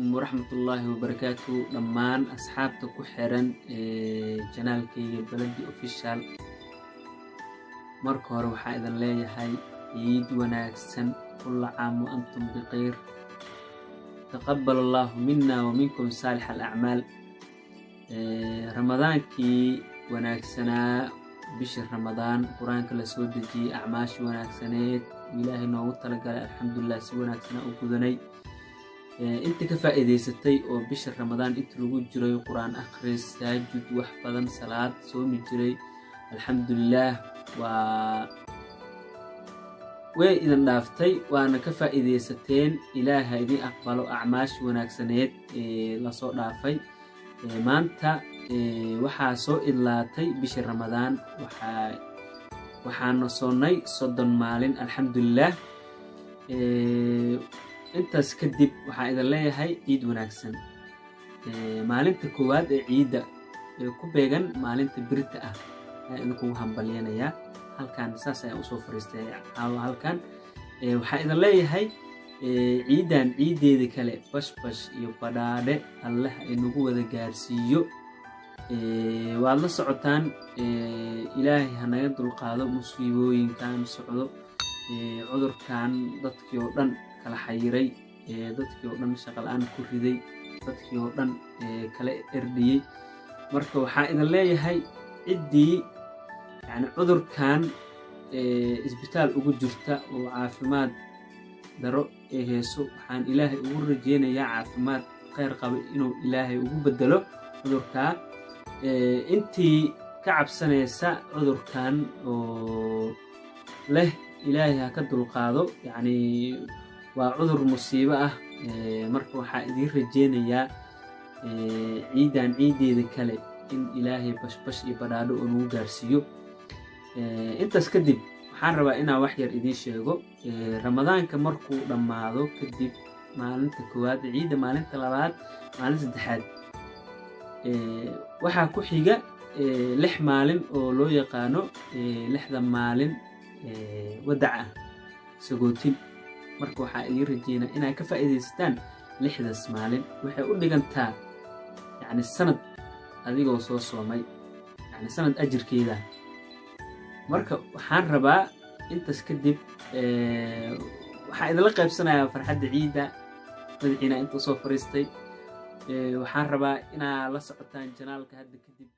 عليكم ورحمة الله وبركاته. دمان أصحابته كحرن جنال كي بلدي أوفيشال مركو روحا إذا لا هاي عيد وناكسن كل عام وأنتم بخير. تقبل الله منا ومنكم صالح الأعمال. رمضان كي وناكسنا بشر رمضان قرآن كلا سودجي أعماش وناكسنات إلهي نوو تلقى الحمد لله سوناكسنا وكذني. انت كفائدة ستي او بشر رمضان انت لغو جري قرآن أخرس تهجد وحفظا صلاة صوم جري الحمد لله وإذا نافتي وأنا كفائدة ستين إله إذي أقبلوا أعماش وناكسنات لصوت نافي مانتا waxaa soo ilaatay bishii Ramadaan waxaan soonnay 30 maalin alxamdulillah. intaas kadib waxaa idin leeyahay ciid wanaagsan. maalinta koowaad ee ciida ku beegan maalinta birta ah ayaan idinku hambalyeynaya. halkan saas ayaan u soo fariistay halkan waxaa idin leeyahay ciidan ciideeda kale bashbash iyo badhaadhe Allah inagu wada gaarsiiyo. waad la socotaan ilaahay hanaga dulqaado musiibooyinkan socdo cudurkan dadkii oo dhan kala xayiray dadkii oo dhan shaqo la'aan ku riday dadkii oo dhan kala erdiyay. marka waxaa idin leeyahay ciddii yani cudurkan isbitaal ugu jirta oo caafimaad daro heeso waxaan ilaahay ugu rajeynayaa caafimaad khayr qaba inuu ilaahay ugu bedelo cudurka. intii ka cabsanaysa cudurkan oo leh ilaahay ha ka dulqaado yani waa cudur musiibo ah. marka waxaa idin rajeynayaa ciidan ciideeda kale in ilaahay bashbash iyo badhaadho uu nagu gaarsiiyo. intaas kadib waxaan rabaa inaan wax yar idiin sheego. ramadaanka markuu dhammaado kadib maalinta koowaad ciida maalinta labaad maalinta saddexaad waxaa ku xiga 6 maalin oo loo yaqaano 6da maalin wadaca sagootin. marka waxaa idin rajeynaa inaad ka faa'iideysataan 6daas maalin. waxay u dhigantaa yani sanad adigoo soo soomay yani sanad ajirkeeda. marka waxaan rabaa intaas kadib waxaa idinla qaybsanayaa farxadda ciida madaxiina inta soo fariistay. waxaan rabaa inaad la socotaan janaalka hadda kadib.